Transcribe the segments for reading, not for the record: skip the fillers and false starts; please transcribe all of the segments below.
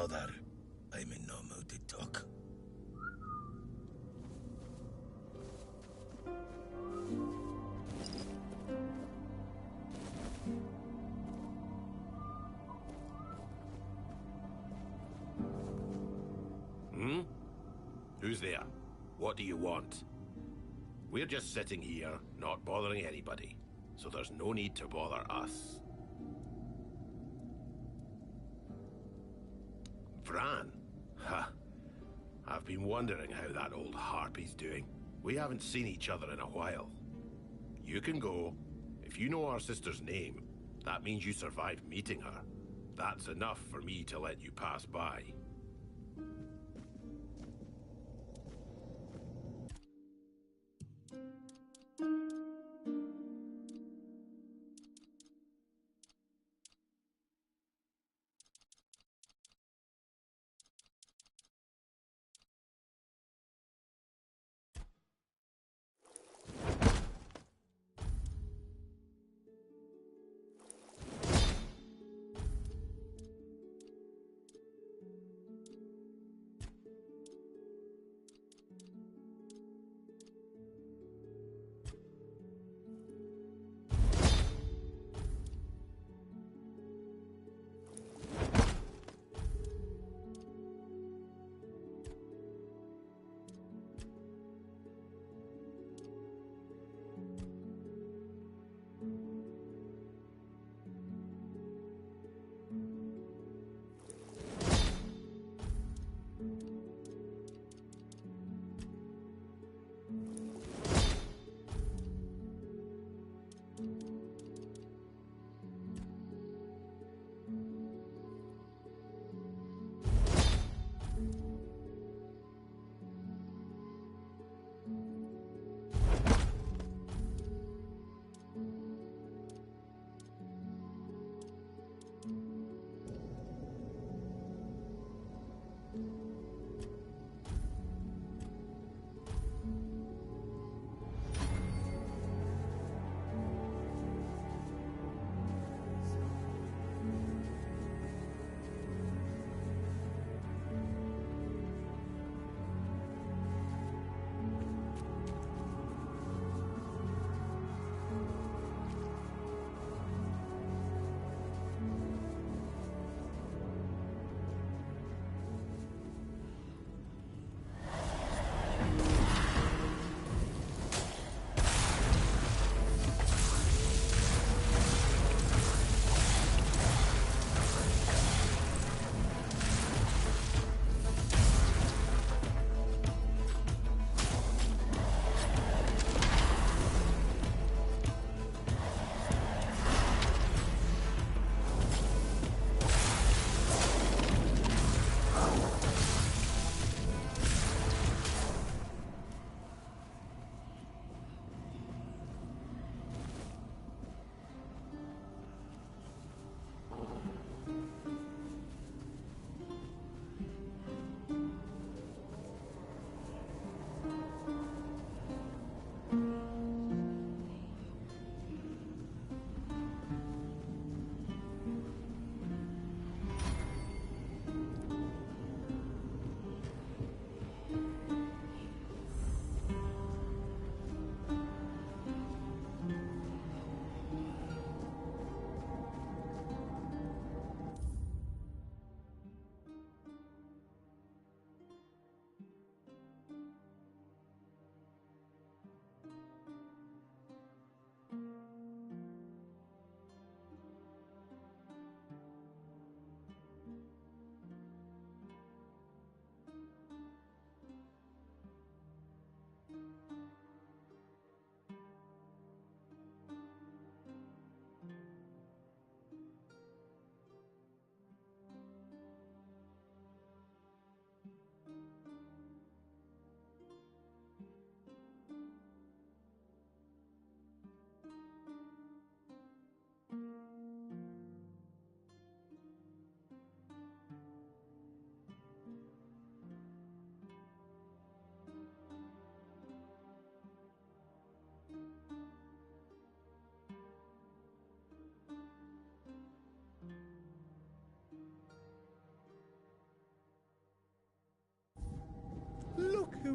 bother. I'm in no mood to talk. Who's there? What do you want? We're just sitting here, not bothering anybody, so there's no need to bother us. Vran? Ha! I've been wondering how that old harpy's doing. We haven't seen each other in a while. You can go. If you know our sister's name, that means you survived meeting her. That's enough for me to let you pass by.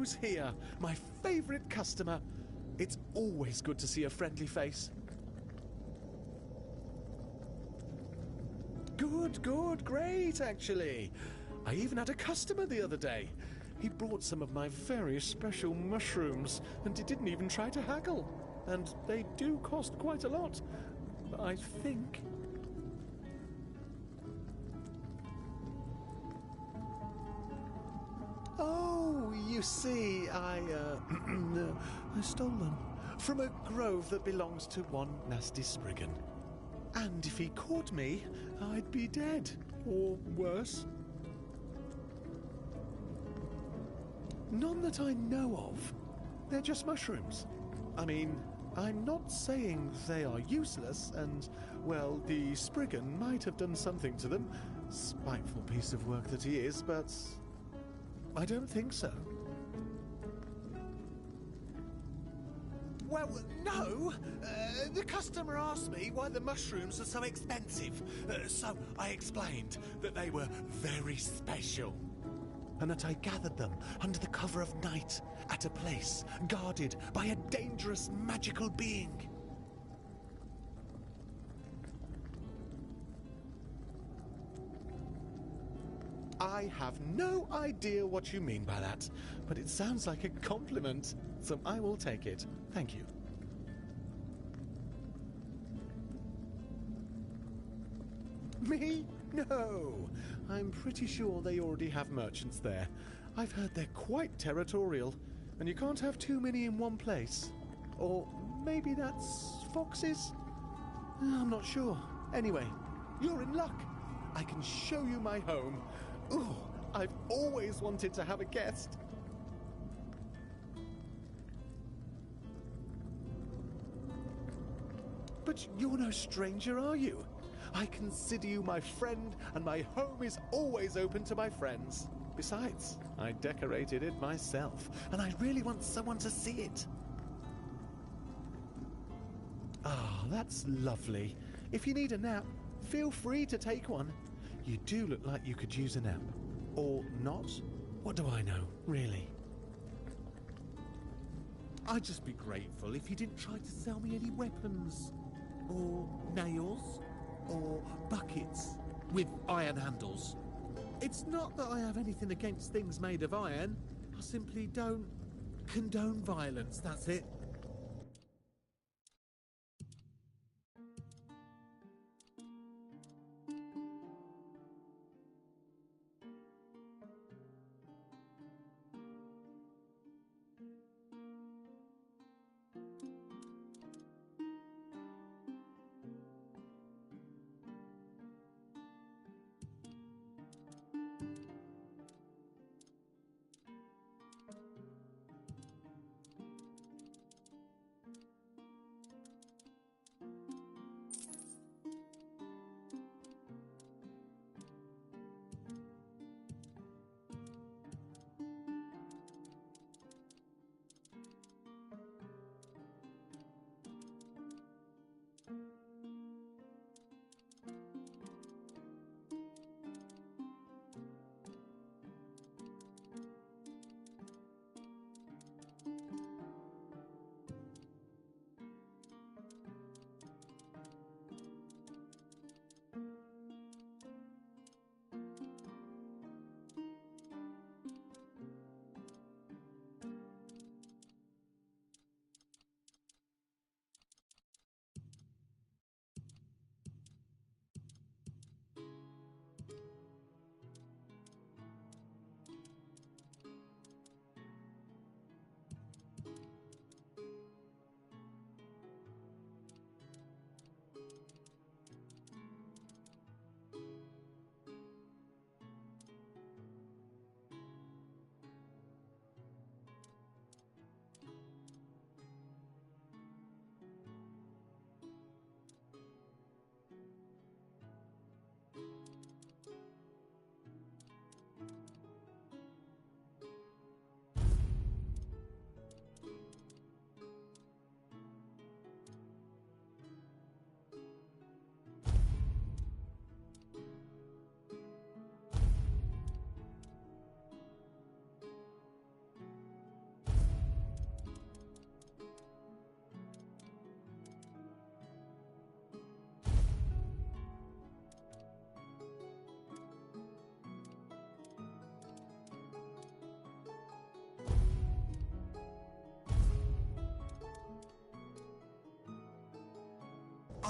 who's here? My favourite customer. It's always good to see a friendly face. Good, great, actually. I even had a customer the other day. He brought some of my very special mushrooms, and he didn't even try to haggle. And they do cost quite a lot, I think. Oh, you see, I stole them from a grove that belongs to one nasty Spriggan. And if he caught me, I'd be dead, or worse. None that I know of. They're just mushrooms. I mean, I'm not saying they are useless, and, well, the Spriggan might have done something to them. Spiteful piece of work that he is, but I don't think so. Well, no. The customer asked me why the mushrooms are so expensive. So I explained that they were very special. And that I gathered them under the cover of night at a place guarded by a dangerous magical being. I have no idea what you mean by that, but it sounds like a compliment, so I will take it. Thank you. Me? No. I'm pretty sure they already have merchants there. I've heard they're quite territorial, and you can't have too many in one place. Or maybe that's foxes? I'm not sure. Anyway, you're in luck. I can show you my home. Ooh, I've always wanted to have a guest. But you're no stranger, are you? I consider you my friend, and my home is always open to my friends. Besides, I decorated it myself, and I really want someone to see it. Ah, that's lovely. If you need a nap, feel free to take one. You do look like you could use a nap. Or not? What do I know, really? I'd just be grateful if you didn't try to sell me any weapons. Or nails. Or buckets with iron handles. It's not that I have anything against things made of iron. I simply don't condone violence, that's it.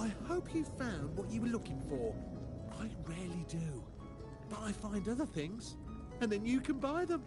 I hope you found what you were looking for. I rarely do. But I find other things, and then you can buy them.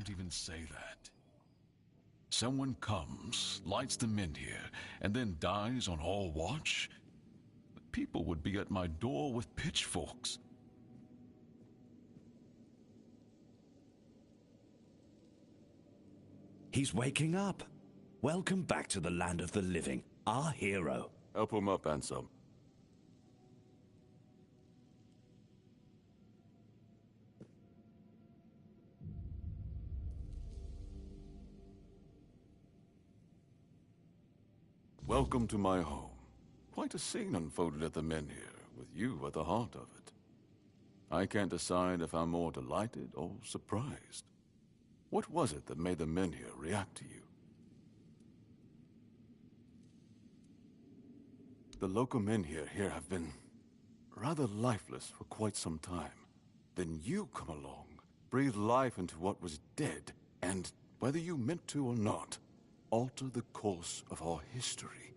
don't even say that. Someone comes, lights them in here, and then dies on all watch? People would be at my door with pitchforks. He's waking up. Welcome back to the land of the living, our hero. Help him up, Ansem. Welcome to my home. Quite a scene unfolded at the Menhir, with you at the heart of it. I can't decide if I'm more delighted or surprised. What was it that made the Menhir react to you? The local Menhir here have been rather lifeless for quite some time. Then you come along, breathe life into what was dead, and, whether you meant to or not, alter the course of our history.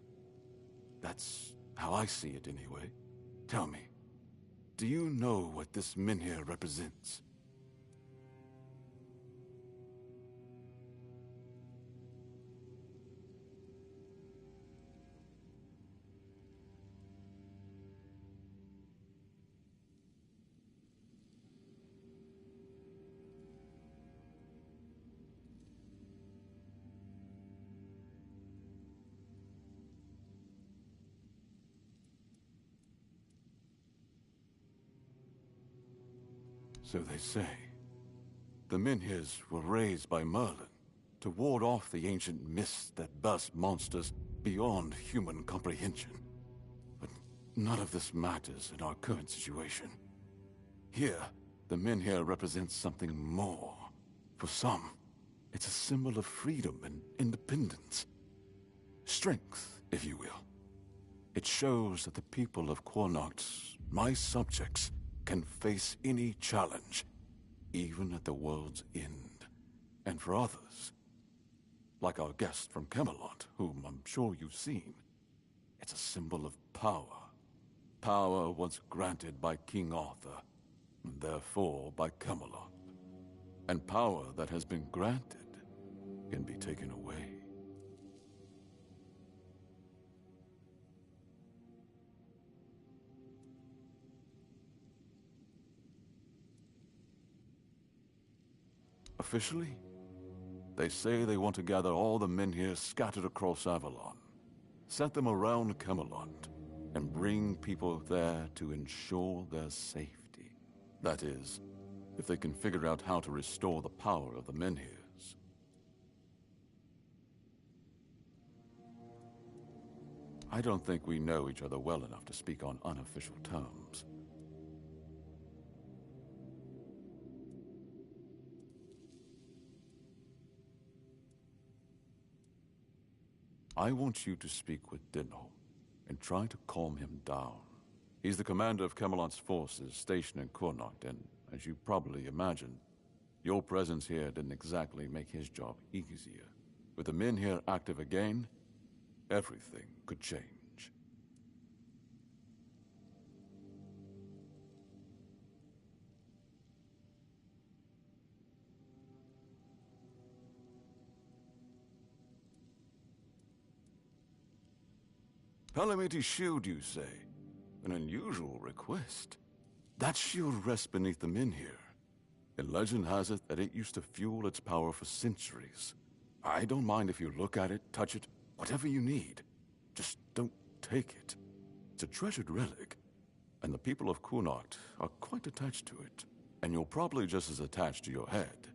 That's how I see it anyway. Tell me, do you know what this Menhir represents? So they say. The Menhirs were raised by Merlin to ward off the ancient mists that burst monsters beyond human comprehension. But none of this matters in our current situation. Here, the Menhir represents something more. For some, it's a symbol of freedom and independence. Strength, if you will. It shows that the people of Quornoct, my subjects, can face any challenge, even at the world's end. And for others, like our guest from Camelot, whom I'm sure you've seen, it's a symbol of power. Power once granted by King Arthur, and therefore by Camelot. And power that has been granted can be taken away. Officially, they say they want to gather all the Menhir scattered across Avalon, set them around Camelot, and bring people there to ensure their safety. That is, if they can figure out how to restore the power of the Menhirs. I don't think we know each other well enough to speak on unofficial terms. I want you to speak with Dinho and try to calm him down. He's the commander of Camelot's forces stationed in Quornoct, and as you probably imagine, your presence here didn't exactly make his job easier. With the Menhir active again, everything could change. Palamiti's shield, you say? An unusual request. That shield rests beneath the Menhir. And legend has it that it used to fuel its power for centuries. I don't mind if you look at it, touch it, whatever you need. Just don't take it. It's a treasured relic, and the people of Quornoct are quite attached to it. And you're probably just as attached to your head,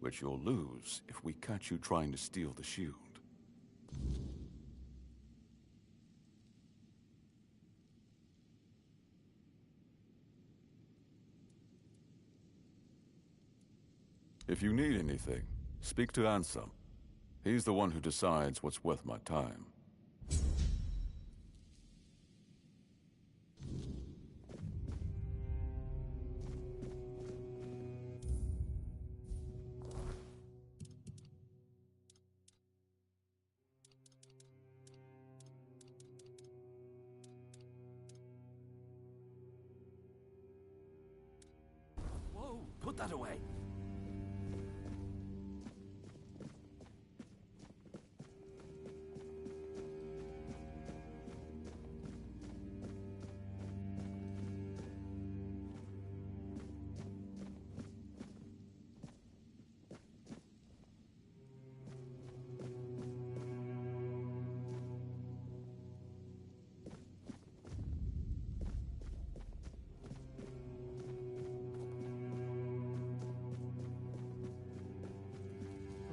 which you'll lose if we catch you trying to steal the shield. If you need anything, speak to Ansem. He's the one who decides what's worth my time. Whoa, put that away.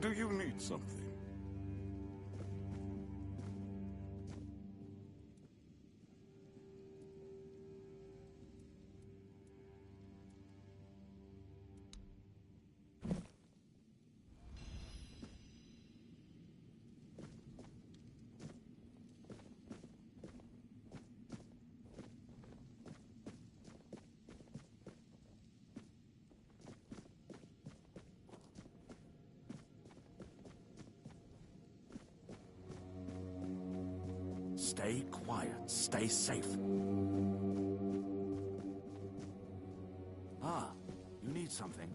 do you need something? Stay quiet. Stay safe. Ah, you need something?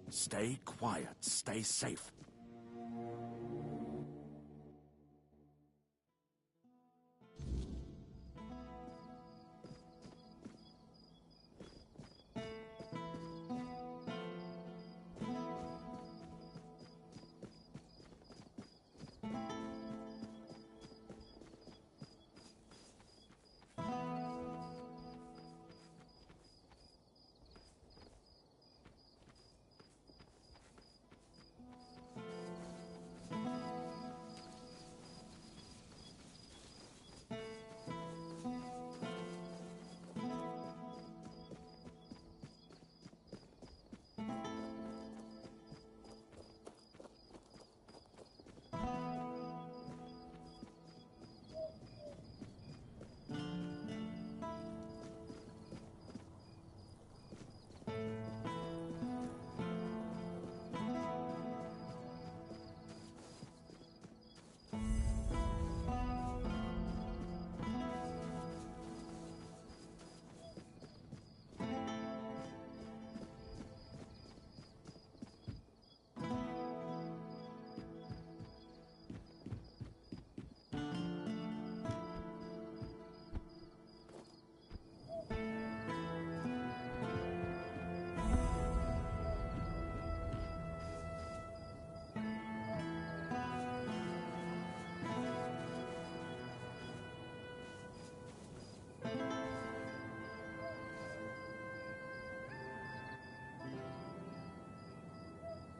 Stay quiet. Stay safe.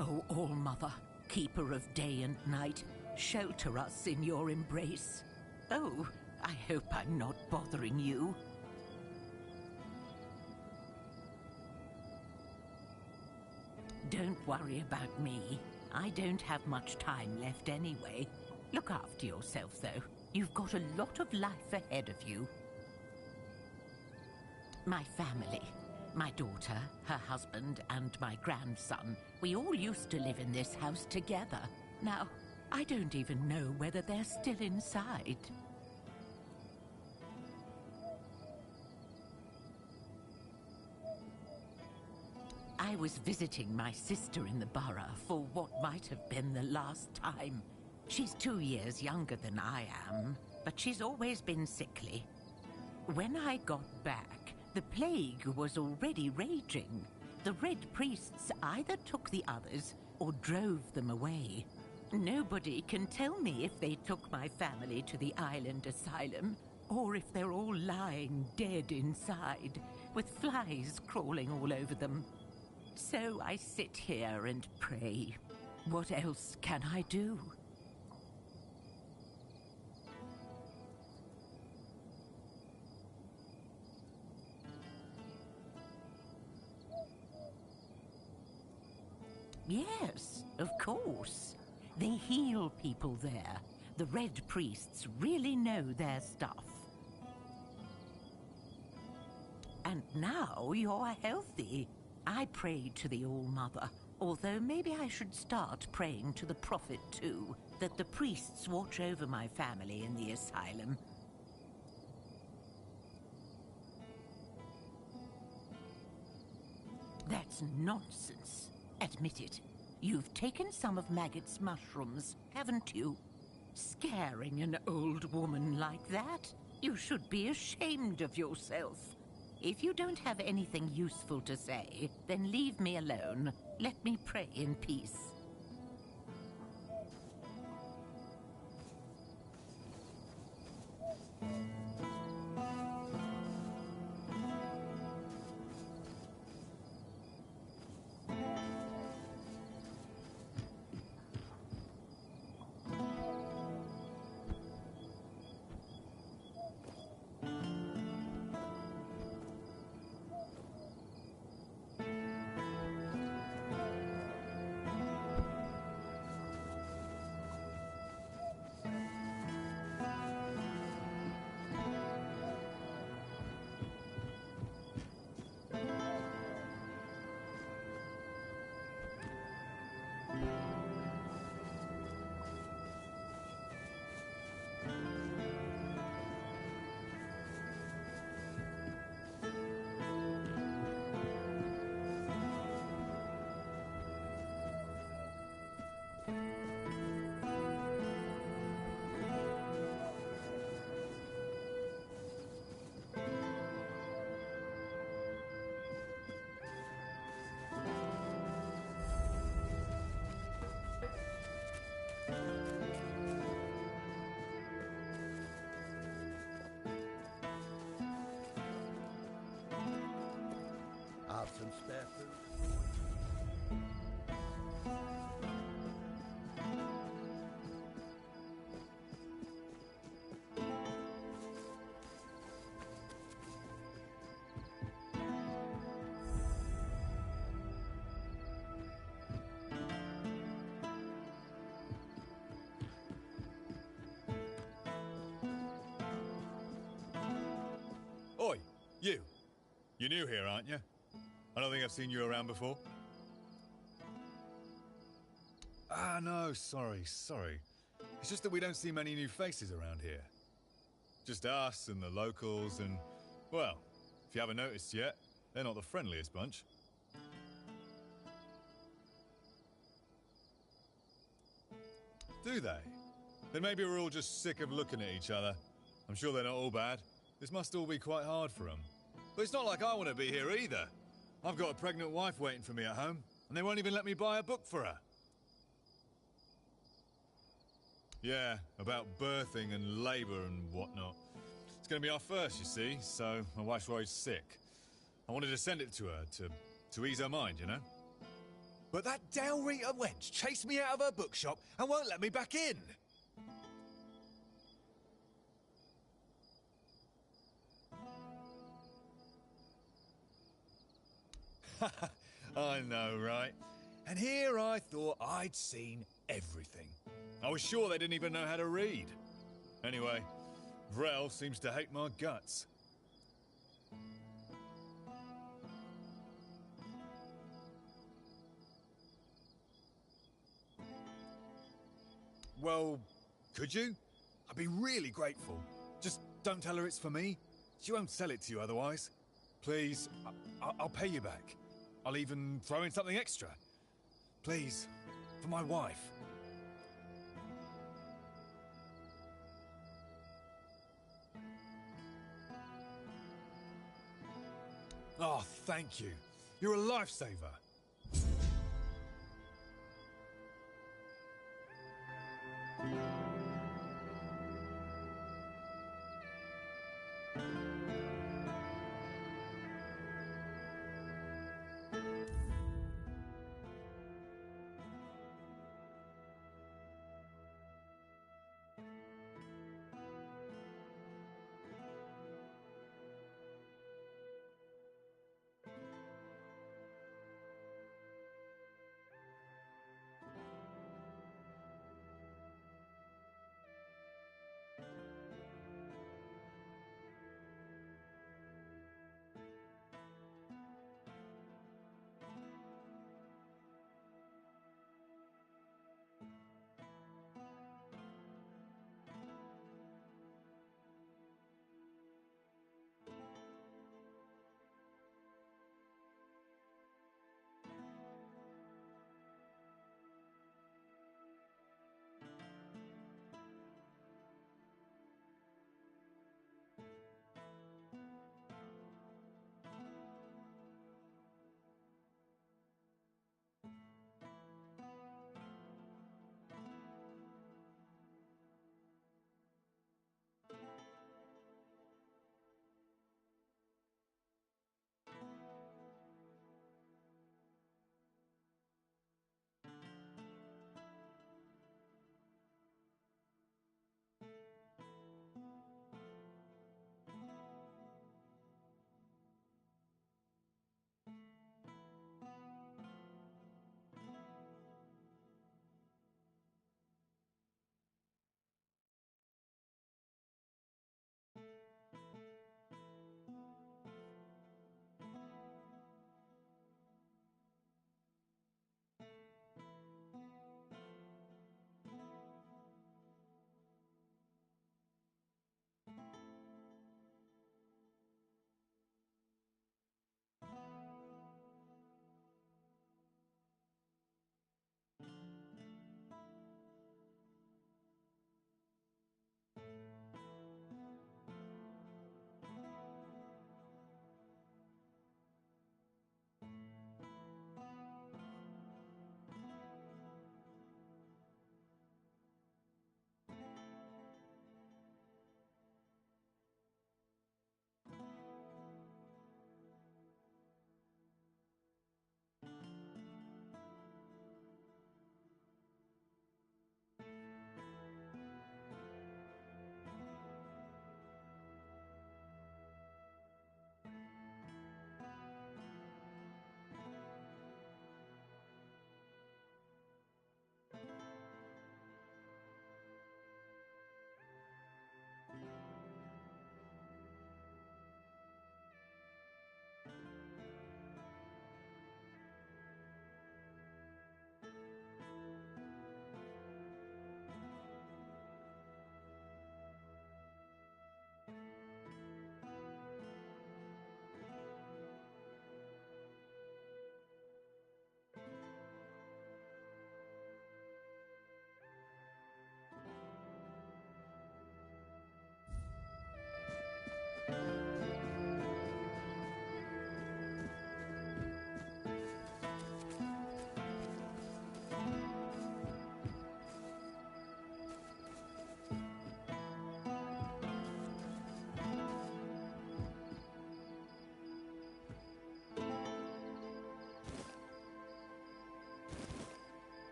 O All-Mother, keeper of day and night, shelter us in your embrace. Oh, I hope I'm not bothering you. Don't worry about me. I don't have much time left anyway. Look after yourself, though. You've got a lot of life ahead of you. My family. My daughter, her husband, and my grandson. We all used to live in this house together. Now, I don't even know whether they're still inside. I was visiting my sister in the borough for what might have been the last time. She's 2 years younger than I am, but she's always been sickly. When I got back, the plague was already raging. The Red Priests either took the others or drove them away. Nobody can tell me if they took my family to the island asylum, or if they're all lying dead inside, with flies crawling all over them. So I sit here and pray. What else can I do? Yes, of course. They heal people there. The Red Priests really know their stuff. And now you're healthy. I prayed to the All-Mother, although maybe I should start praying to the Prophet too, that the priests watch over my family in the asylum. That's nonsense. Admit it. You've taken some of Maggot's mushrooms, haven't you? Scaring an old woman like that? You should be ashamed of yourself. If you don't have anything useful to say, then leave me alone. Let me pray in peace. Have some spare food? Oi, you. You're new here, aren't you? I don't think I've seen you around before. Ah, no, sorry. It's just that we don't see many new faces around here. Just us and the locals and, well, if you haven't noticed yet, they're not the friendliest bunch. Do they? Then maybe we're all just sick of looking at each other. I'm sure they're not all bad. This must all be quite hard for them. But it's not like I want to be here either. I've got a pregnant wife waiting for me at home, and they won't even let me buy a book for her. Yeah, about birthing and labour and whatnot. It's going to be our first, you see, so my wife's worried sick. I wanted to send it to her, to ease her mind, you know? But that Dalrita wench chased me out of her bookshop and won't let me back in. I know, right? And here I thought I'd seen everything. I was sure they didn't even know how to read. Anyway, Vrel seems to hate my guts. Well, could you? I'd be really grateful. Just don't tell her it's for me. She won't sell it to you otherwise. Please, I'll pay you back. I'll even throw in something extra. Please, for my wife. Oh, thank you. You're a lifesaver.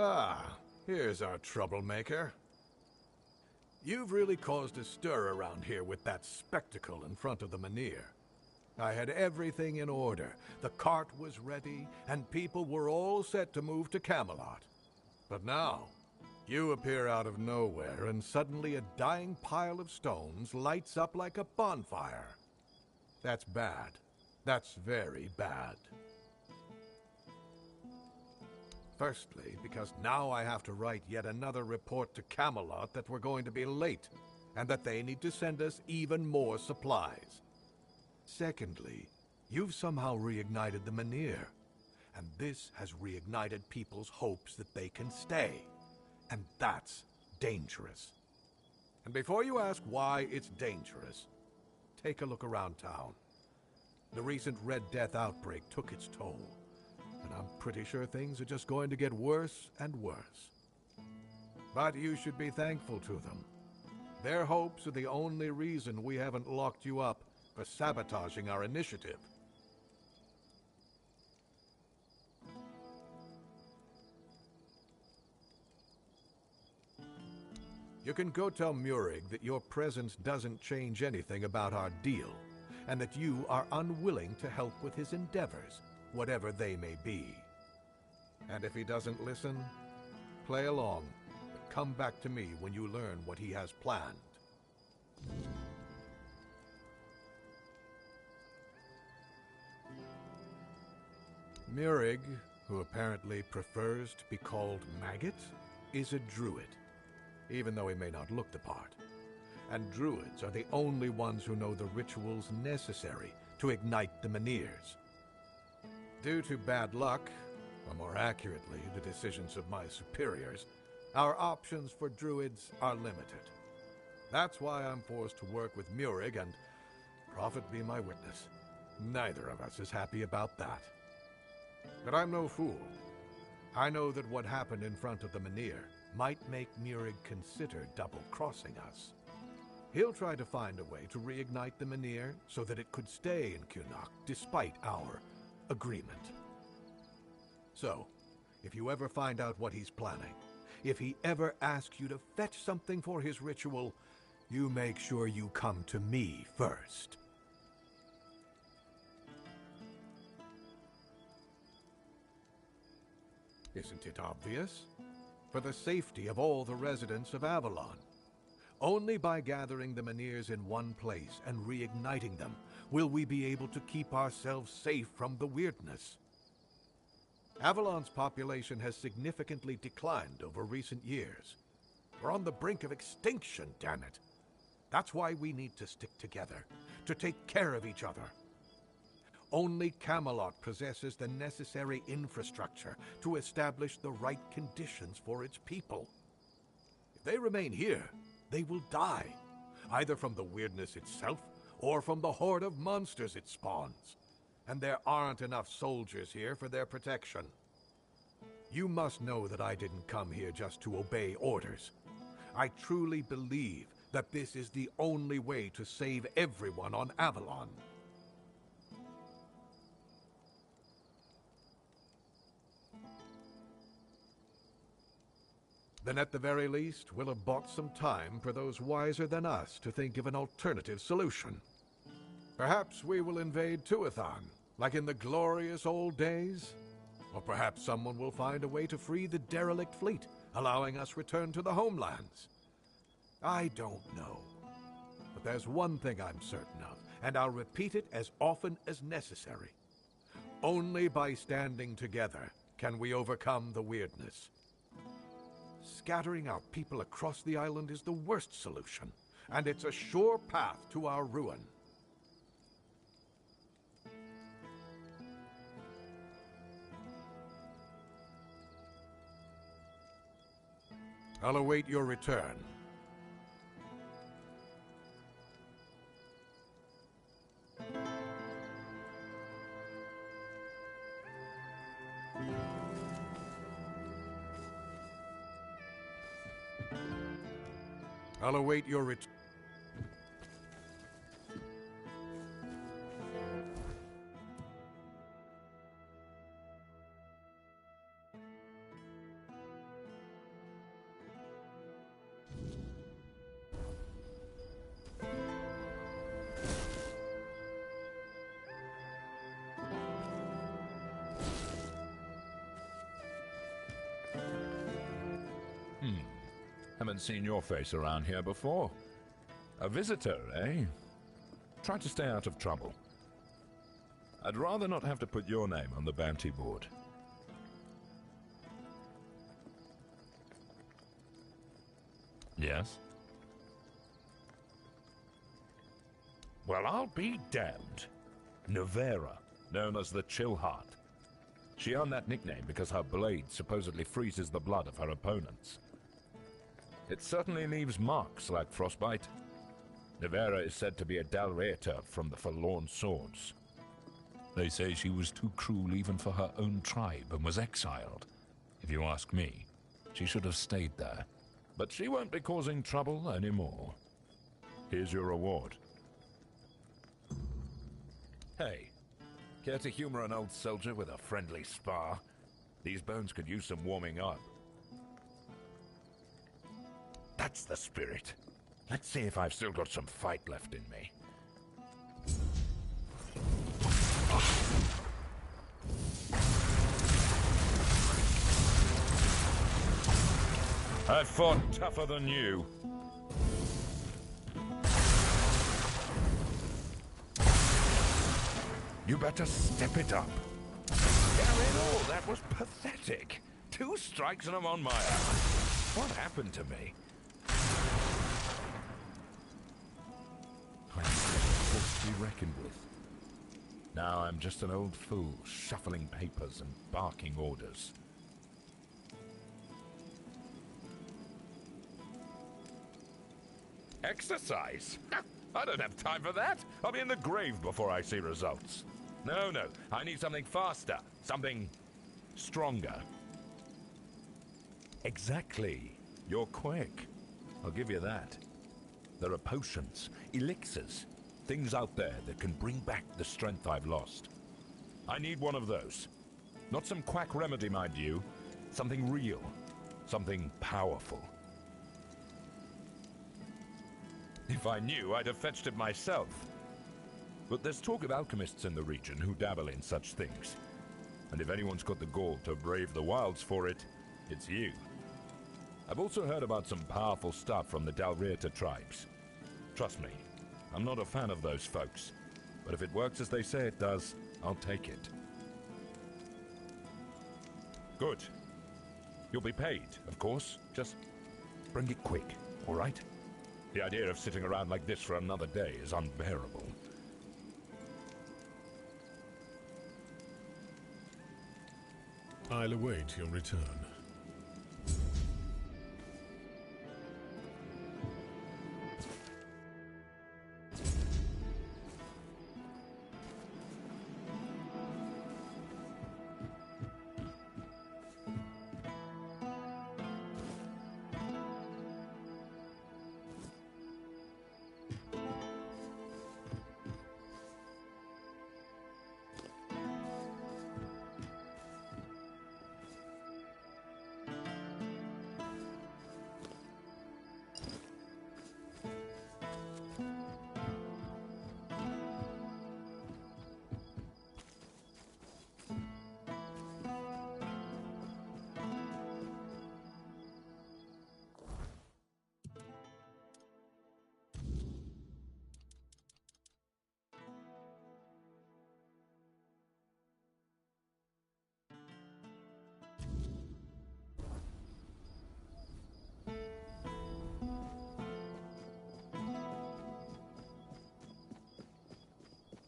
Ah, here's our troublemaker. You've really caused a stir around here with that spectacle in front of the Menhir. I had everything in order. The cart was ready, and people were all set to move to Camelot. But now, you appear out of nowhere, and suddenly a dying pile of stones lights up like a bonfire. That's bad. That's very bad. Firstly, because now I have to write yet another report to Camelot that we're going to be late, and that they need to send us even more supplies. Secondly, you've somehow reignited the Menhir, and this has reignited people's hopes that they can stay. And that's dangerous. And before you ask why it's dangerous, take a look around town. The recent Red Death outbreak took its toll, and I'm pretty sure things are just going to get worse and worse. But you should be thankful to them. Their hopes are the only reason we haven't locked you up for sabotaging our initiative. You can go tell Murig that your presence doesn't change anything about our deal, and that you are unwilling to help with his endeavors, whatever they may be. And if he doesn't listen, play along, but come back to me when you learn what he has planned. Murig, who apparently prefers to be called Maggot, is a druid, even though he may not look the part. And druids are the only ones who know the rituals necessary to ignite the Menhirs. Due to bad luck, or more accurately, the decisions of my superiors, our options for druids are limited. That's why I'm forced to work with Murig, and Prophet be my witness, neither of us is happy about that. But I'm no fool. I know that what happened in front of the Menhir might make Murig consider double-crossing us. He'll try to find a way to reignite the Menhir so that it could stay in Kunok despite our agreement. So, if you ever find out what he's planning, if he ever asks you to fetch something for his ritual, you make sure you come to me first. Isn't it obvious? For the safety of all the residents of Avalon. Only by gathering the Menhirs in one place and reigniting them will we be able to keep ourselves safe from the weirdness. Avalon's population has significantly declined over recent years. We're on the brink of extinction, damn it. That's why we need to stick together, to take care of each other. Only Camelot possesses the necessary infrastructure to establish the right conditions for its people. If they remain here, they will die, either from the weirdness itself or from the horde of monsters it spawns. And there aren't enough soldiers here for their protection. You must know that I didn't come here just to obey orders. I truly believe that this is the only way to save everyone on Avalon. Then at the very least, we'll have bought some time for those wiser than us to think of an alternative solution. Perhaps we will invade Tuathan, like in the glorious old days. Or perhaps someone will find a way to free the derelict fleet, allowing us return to the homelands. I don't know. But there's one thing I'm certain of, and I'll repeat it as often as necessary. Only by standing together can we overcome the weirdness. Scattering our people across the island is the worst solution, and it's a sure path to our ruin. I'll await your return. I'll await your return. Haven't seen your face around here before. A visitor, eh? Try to stay out of trouble. I'd rather not have to put your name on the bounty board. Yes? Well, I'll be damned. Nevera, known as the Chillheart. She earned that nickname because her blade supposedly freezes the blood of her opponents. It certainly leaves marks like frostbite. Nevera is said to be a Dalreator from the Forlorn Swords. They say she was too cruel even for her own tribe and was exiled. If you ask me, she should have stayed there. But she won't be causing trouble anymore. Here's your reward. Hey, care to humor an old soldier with a friendly spar? These bones could use some warming up. That's the spirit. Let's see if I've still got some fight left in me. I've fought tougher than you. You better step it up. All, that was pathetic. 2 strikes and I'm on my ass. What happened to me? I'm a force to be reckoned with. Now I'm just an old fool, shuffling papers and barking orders. Exercise? I don't have time for that. I'll be in the grave before I see results. No, I need something faster, something stronger. Exactly. You're quick. I'll give you that. There are potions, elixirs, things out there that can bring back the strength I've lost. I need one of those. Not some quack remedy, mind you. Something real. Something powerful. If I knew, I'd have fetched it myself. But there's talk of alchemists in the region who dabble in such things. And if anyone's got the gall to brave the wilds for it, it's you. I've also heard about some powerful stuff from the Dalreator tribes. Trust me, I'm not a fan of those folks. But if it works as they say it does, I'll take it. Good. You'll be paid, of course. Just bring it quick, all right? The idea of sitting around like this for another day is unbearable. I'll await your return.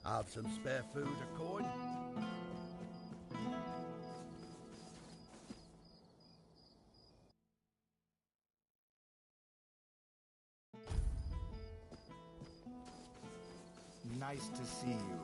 Have some spare food or coin? Nice to see you.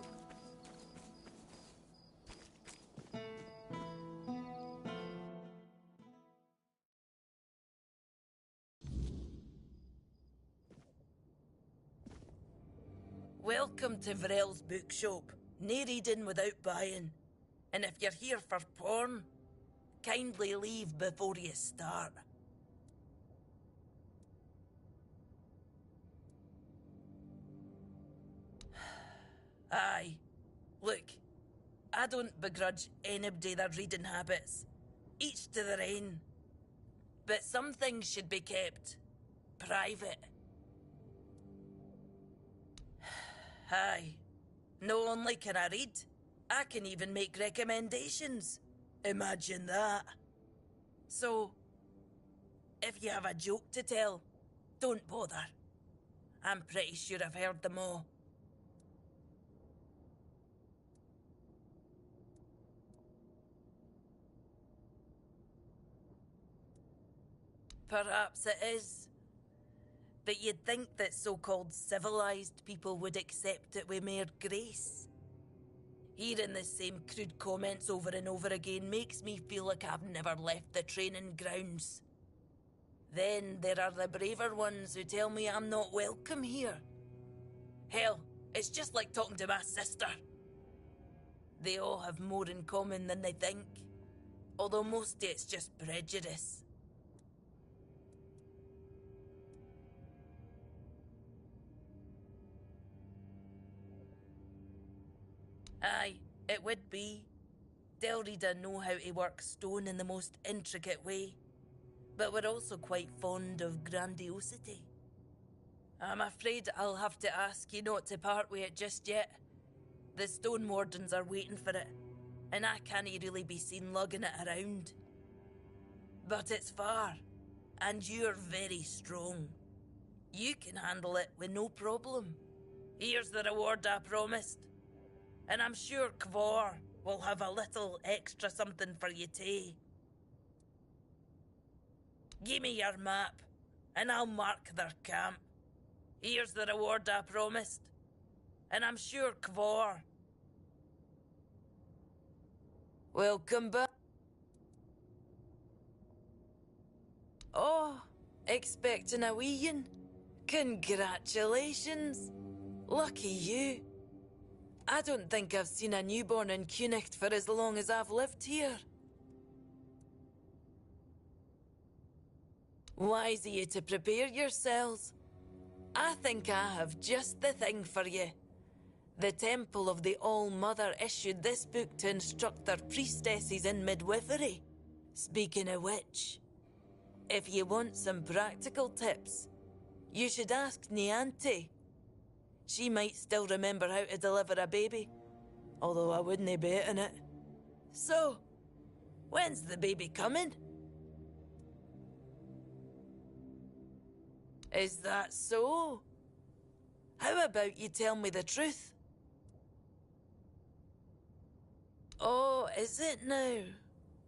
Welcome to Vrel's bookshop. Nae reading without buying. And if you're here for porn, kindly leave before you start. Aye. Look, I don't begrudge anybody their reading habits. Each to their own. But some things should be kept private. Aye. Not only can I read, I can even make recommendations. Imagine that. So, if you have a joke to tell, don't bother. I'm pretty sure I've heard them all. Perhaps it is. But you'd think that so-called civilized people would accept it with more grace. Hearing the same crude comments over and over again makes me feel like I've never left the training grounds. Then there are the braver ones who tell me I'm not welcome here. Hell, it's just like talking to my sister. They all have more in common than they think, although mostly it's just prejudice. Aye, it would be. Delrida know how to work stone in the most intricate way, but we're also quite fond of grandiosity. I'm afraid I'll have to ask you not to part with it just yet. The stone wardens are waiting for it, and I can't really be seen lugging it around. But it's far, and you're very strong. You can handle it with no problem. Here's the reward I promised. And I'm sure Kvor will have a little extra something for you too. Give me your map, and I'll mark their camp. Here's the reward I promised. And I'm sure Kvor... Welcome back. Oh, expecting a weein'? Congratulations. Lucky you. I don't think I've seen a newborn in Cunicht for as long as I've lived here. Wise of you to prepare yourselves. I think I have just the thing for you. The Temple of the All-Mother issued this book to instruct their priestesses in midwifery. Speaking of which, if you want some practical tips, you should ask Nianti. She might still remember how to deliver a baby, although I wouldn't bet on it. So, when's the baby coming? Is that so? How about you tell me the truth? Oh, is it now?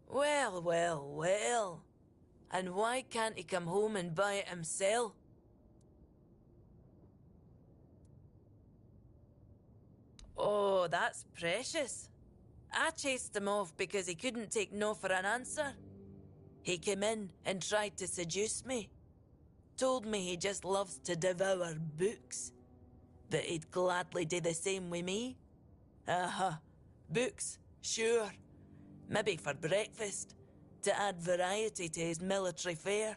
Well, well, well. And why can't he come home and buy it himself? Oh, that's precious. I chased him off because he couldn't take no for an answer. He came in and tried to seduce me. Told me he just loves to devour books. But he'd gladly do the same with me. Books, sure. Maybe for breakfast, to add variety to his military fare.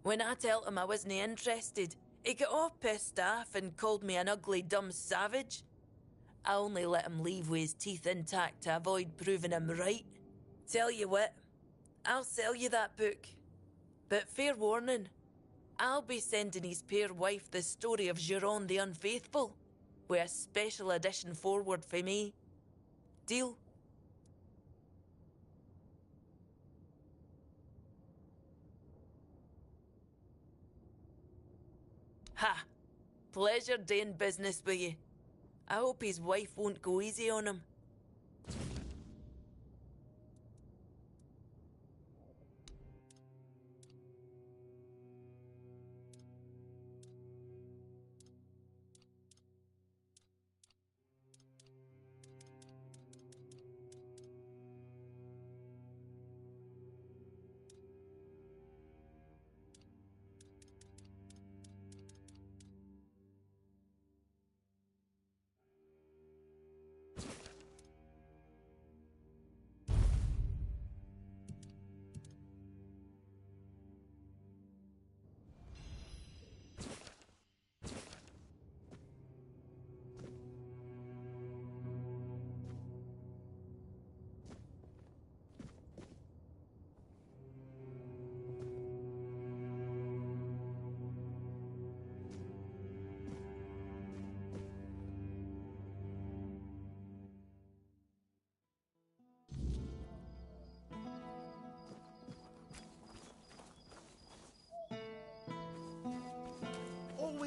When I told him I wasn't interested, he got all pissed off and called me an ugly, dumb savage. I only let him leave with his teeth intact to avoid proving him right. Tell you what, I'll sell you that book. But fair warning, I'll be sending his fair wife the story of Giron the Unfaithful, with a special edition forward for me. Deal? Ha! Pleasure doing business with you. I hope his wife won't go easy on him.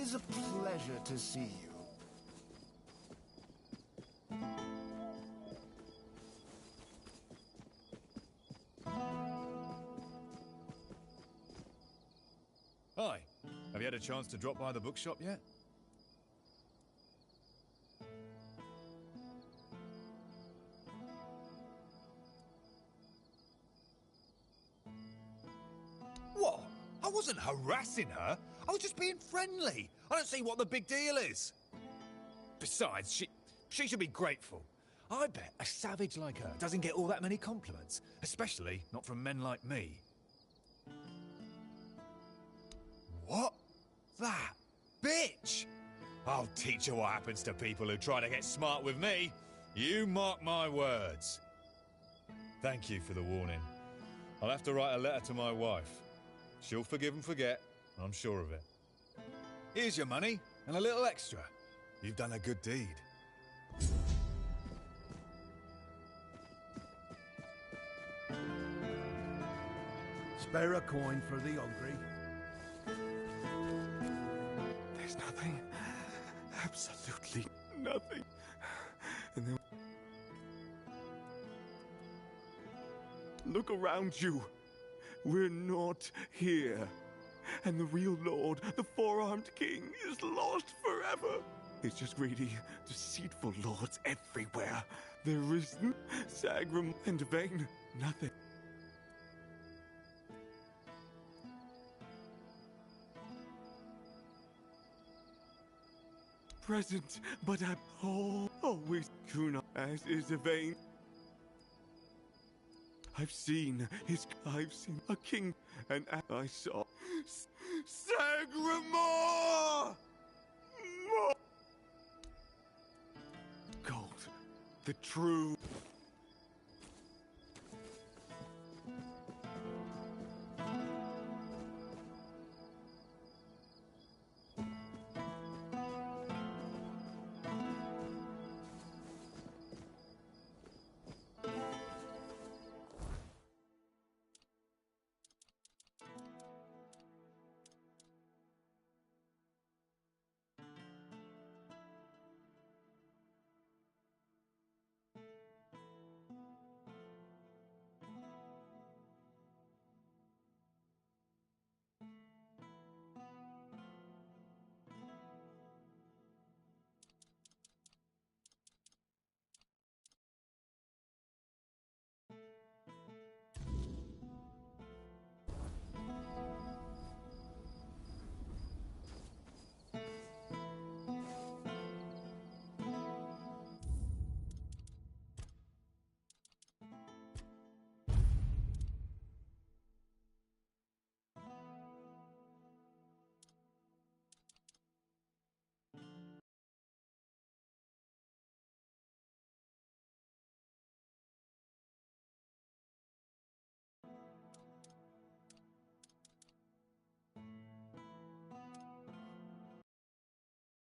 is a pleasure to see you. Hi. Have you had a chance to drop by the bookshop yet? What? I wasn't harassing her. I was just being friendly. I don't see what the big deal is. Besides, she should be grateful. I bet a savage like her doesn't get all that many compliments, especially not from men like me. What? That bitch! I'll teach her what happens to people who try to get smart with me. You mark my words. Thank you for the warning. I'll have to write a letter to my wife. She'll forgive and forget, I'm sure of it. Here's your money, and a little extra. You've done a good deed. Spare a coin for the hungry. There's nothing. Absolutely nothing. And then... Look around you. We're not here. And the real Lord, the four-armed king, is lost forever. It's just greedy, deceitful lords everywhere. There is Sagrum and Vane, nothing. Present, but I'm always Kuna, as is Vane. I've seen a king, and I saw Sagramore! Gold, the true